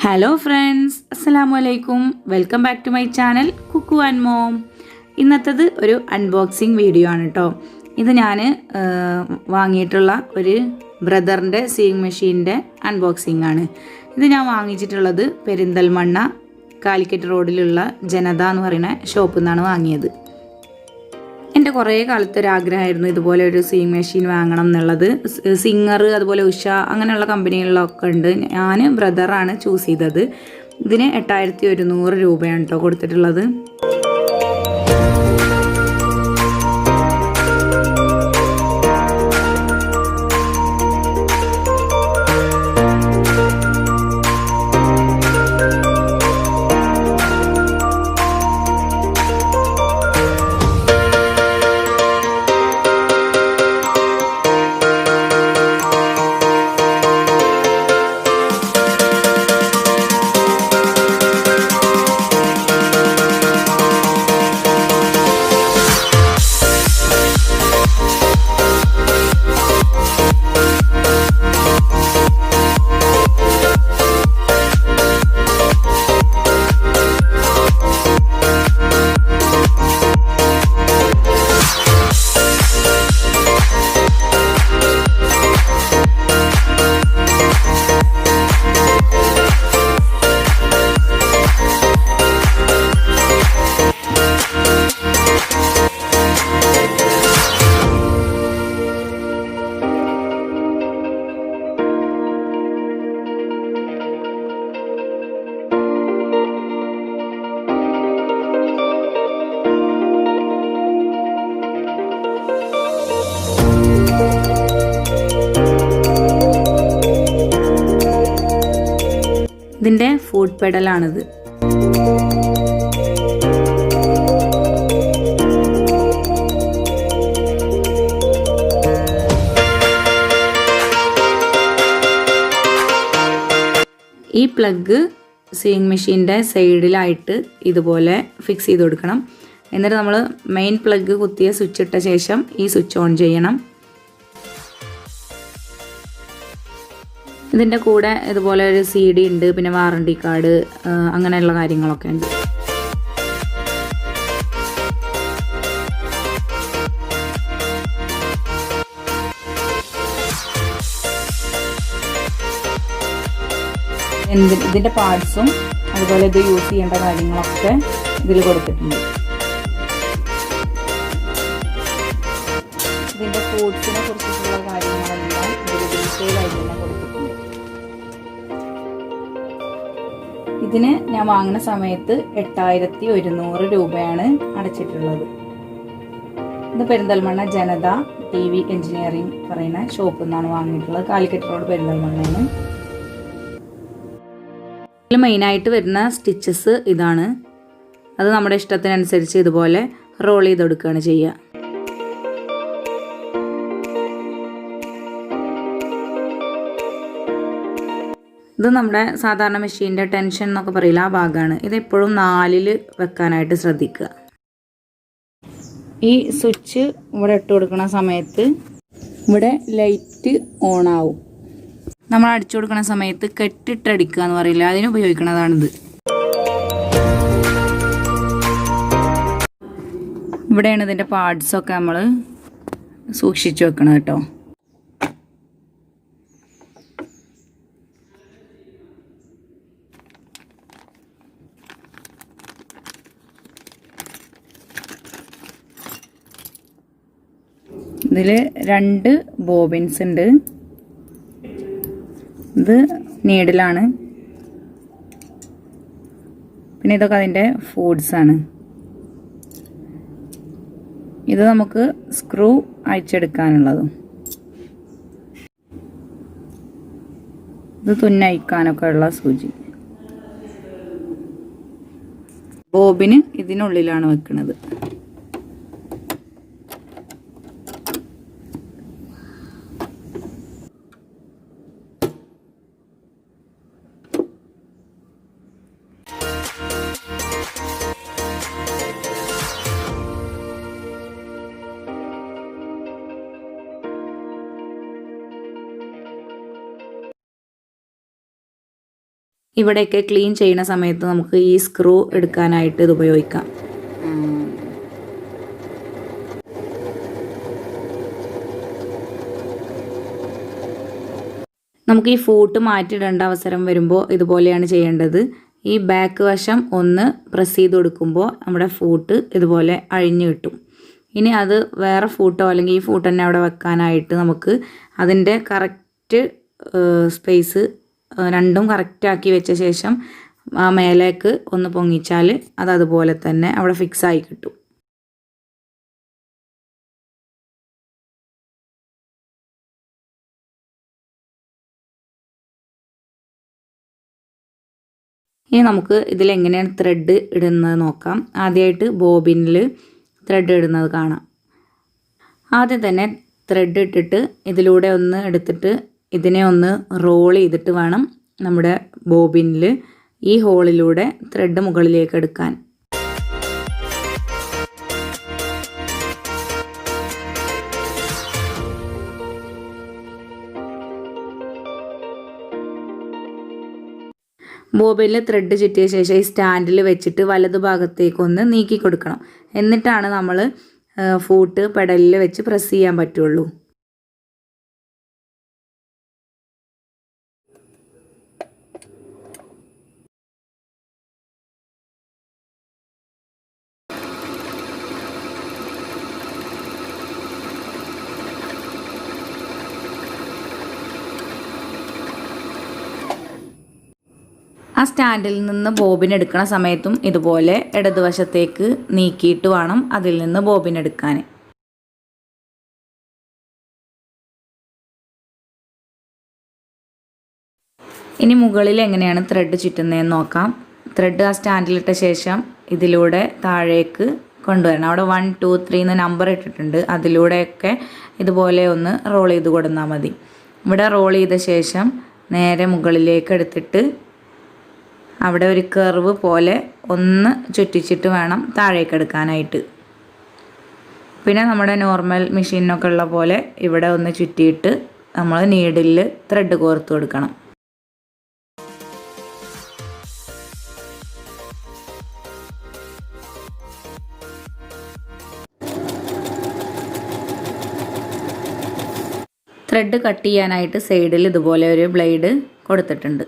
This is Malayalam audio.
ഹലോ ഫ്രണ്ട്സ്, അസ്സലാമു അലൈക്കും. Welcome back to my channel Kukku and mom. ഇന്നത്തേത് ഒരു അൺബോക്സിങ് വീഡിയോ ആണ് കേട്ടോ. ഇത് ഞാൻ വാങ്ങിയിട്ടുള്ള ഒരു ബ്രദറിൻ്റെ സീയിങ് മെഷീൻ്റെ അൺബോക്സിങ് ആണ്. ഇത് ഞാൻ വാങ്ങിച്ചിട്ടുള്ളത് പെരിന്തൽമണ്ണ കാലിക്കറ്റ് റോഡിലുള്ള ജനത എന്ന് പറയുന്ന ഷോപ്പിൽ നിന്നാണ് വാങ്ങിയത്. എൻ്റെ കുറേ കാലത്തെ ഒരു ആഗ്രഹമായിരുന്നു ഇതുപോലെ ഒരു സീയിങ് മെഷീൻ വാങ്ങണം എന്നുള്ളത്. സിംഗർ, അതുപോലെ ഉഷ, അങ്ങനെയുള്ള കമ്പനികളിലൊക്കെ ഉണ്ട്. ഞാൻ ബ്രദറാണ് ചൂസ് ചെയ്തത്. ഇതിന് 8100 രൂപയാണ് കേട്ടോ കൊടുത്തിട്ടുള്ളത്. ഇതിൻ്റെ ഫുഡ് പെഡലാണിത്. ഈ പ്ലഗ് സീയിങ് മെഷീൻ്റെ സൈഡിലായിട്ട് ഇതുപോലെ ഫിക്സ് ചെയ്ത് കൊടുക്കണം. എന്നിട്ട് നമ്മൾ മെയിൻ പ്ലഗ് കുത്തിയ സ്വിച്ച് ഇട്ട ശേഷം ഈ സ്വിച്ച് ഓൺ ചെയ്യണം. ഇതിൻ്റെ കൂടെ ഇതുപോലെ ഒരു CD ഉണ്ട്, പിന്നെ വാറണ്ടി കാർഡ്, അങ്ങനെയുള്ള കാര്യങ്ങളൊക്കെ ഉണ്ട്. ഇതിൻ്റെ പാർട്സും അതുപോലെ ഇത് യൂസ് ചെയ്യേണ്ട കാര്യങ്ങളൊക്കെ ഇതിൽ കൊടുത്തിട്ടുണ്ട്. ഇതിൻ്റെ ഫ്രൂട്ട്സിനെ കുറിച്ചിട്ടുള്ള കാര്യങ്ങളെല്ലാം ഇതിൽ ഡീറ്റെയിൽ ആയിട്ട് തന്നെ കൊടുത്തിട്ടുണ്ട്. ഇതിന് ഞാൻ വാങ്ങുന്ന സമയത്ത് 8100 രൂപയാണ് അടച്ചിട്ടുള്ളത്. ഇത് പെരിന്തൽമണ്ണ ജനത TV എഞ്ചിനീയറിംഗ് പറയുന്ന ഷോപ്പിൽ നിന്നാണ് വാങ്ങിയിട്ടുള്ളത്. കാലിക്കറ്റ് റോഡ് പെരിന്തൽമണ്ണയാണ്. ഇതിൽ മെയിനായിട്ട് വരുന്ന സ്റ്റിച്ചസ് ഇതാണ്. അത് നമ്മുടെ ഇഷ്ടത്തിനനുസരിച്ച് ഇതുപോലെ റോൾ ചെയ്ത് കൊടുക്കുകയാണ് ചെയ്യുക. ഇത് നമ്മുടെ സാധാരണ മെഷീൻ്റെ ടെൻഷൻ എന്നൊക്കെ പറയില്ല, ആ ഭാഗമാണ്. ഇതെപ്പോഴും 4-ൽ വെക്കാനായിട്ട് ശ്രദ്ധിക്കുക. ഈ സ്വിച്ച് ഇവിടെ ഇട്ട് കൊടുക്കുന്ന സമയത്ത് ഇവിടെ ലൈറ്റ് ഓൺ ആവും. നമ്മൾ അടിച്ചു കൊടുക്കുന്ന സമയത്ത് കെട്ടിട്ടടിക്കുക എന്ന് പറയില്ല, അതിന് ഉപയോഗിക്കുന്നതാണിത്. ഇവിടെയാണ് ഇതിൻ്റെ പാർട്സൊക്കെ നമ്മൾ സൂക്ഷിച്ചു വെക്കണം കേട്ടോ. ഇതിൽ 2 ബോബിൻസ് ഉണ്ട്. ഇത് നീഡിലാണ്. പിന്നെ ഇതൊക്കെ അതിൻ്റെ ഫൂഡ്സാണ്. ഇത് നമുക്ക് സ്ക്രൂ അയച്ചെടുക്കാനുള്ളതും ഇത് തുന്നയിക്കാനൊക്കെ ഉള്ള സൂചി. ബോബിന് ഇതിനുള്ളിലാണ് വെക്കുന്നത്. ഇവിടെയൊക്കെ ക്ലീൻ ചെയ്യുന്ന സമയത്ത് നമുക്ക് ഈ സ്ക്രൂ എടുക്കാനായിട്ട് ഇത് ഉപയോഗിക്കാം. നമുക്ക് ഈ ഫൂട്ട് മാറ്റിയിടേണ്ട അവസരം വരുമ്പോൾ ഇതുപോലെയാണ് ചെയ്യേണ്ടത്. ഈ ബാക്ക് വശം ഒന്ന് പ്രസ് ചെയ്ത് കൊടുക്കുമ്പോൾ നമ്മുടെ ഫൂട്ട് ഇതുപോലെ അഴിഞ്ഞു കിട്ടും. ഇനി അത് വേറെ ഫൂട്ടോ അല്ലെങ്കിൽ ഈ ഫൂട്ട് തന്നെ അവിടെ വെക്കാനായിട്ട് നമുക്ക് അതിൻ്റെ കറക്റ്റ് സ്പേസ് രണ്ടും കറക്റ്റാക്കി വെച്ച ശേഷം ആ മേലേക്ക് ഒന്ന് പൊങ്ങിച്ചാൽ അത് അതുപോലെ തന്നെ അവിടെ ഫിക്സായി കിട്ടും. ഇനി നമുക്ക് ഇതിലെങ്ങനെയാണ് ത്രെഡ് ഇടുന്നത് നോക്കാം. ആദ്യമായിട്ട് ബോബിനിൽ ത്രെഡ് ഇടുന്നത് കാണാം. ആദ്യം തന്നെ ത്രെഡ് ഇട്ടിട്ട് ഇതിലൂടെ ഒന്ന് എടുത്തിട്ട് ഇതിനെ ഒന്ന് റോൾ ചെയ്തിട്ട് വേണം നമ്മുടെ ബോബിനിൽ ഈ ഹോളിലൂടെ ത്രെഡ് മുകളിലേക്ക് എടുക്കാൻ. ബോബിനിൽ ത്രെഡ് ചുറ്റിയ ശേഷം ഈ സ്റ്റാൻഡിൽ വെച്ചിട്ട് വലതു ഭാഗത്തേക്കൊന്ന് നീക്കി കൊടുക്കണം. എന്നിട്ടാണ് നമ്മൾ ഫൂട്ട് പെഡലിൽ വെച്ച് പ്രസ് ചെയ്യാൻ പറ്റുള്ളൂ. ആ സ്റ്റാൻഡിൽ നിന്ന് ബോബിൻ എടുക്കുന്ന സമയത്തും ഇതുപോലെ ഇടതുവശത്തേക്ക് നീക്കിയിട്ട് വേണം അതിൽ നിന്ന് ബോബിൻ എടുക്കാൻ. ഇനി മുകളിൽ എങ്ങനെയാണ് ത്രെഡ് ചുറ്റുന്നതെന്ന് നോക്കാം. ത്രെഡ് ആ സ്റ്റാൻഡിലിട്ട ശേഷം ഇതിലൂടെ താഴേക്ക് കൊണ്ടുവരണം. അവിടെ 1 2 3 എന്ന് നമ്പർ ഇട്ടിട്ടുണ്ട്. അതിലൂടെയൊക്കെ ഇതുപോലെ ഒന്ന് റോൾ ചെയ്ത് കൊടുത്താൽ മതി. ഇവിടെ റോൾ ചെയ്ത ശേഷം നേരെ മുകളിലേക്ക് എടുത്തിട്ട് അവിടെ ഒരു കർവ് പോലെ ഒന്ന് ചുറ്റിച്ചിട്ട് വേണം താഴേക്ക് എടുക്കാനായിട്ട്. പിന്നെ നമ്മുടെ നോർമൽ മെഷീനൊക്കെ ഉള്ള പോലെ ഇവിടെ ഒന്ന് ചുറ്റിയിട്ട് നമ്മൾ നീഡിൽ ത്രെഡ് കോർത്ത് കൊടുക്കണം. ത്രെഡ് കട്ട് ചെയ്യാനായിട്ട് സൈഡിൽ ഇതുപോലെ ഒരു ബ്ലേഡ് കൊടുത്തിട്ടുണ്ട്.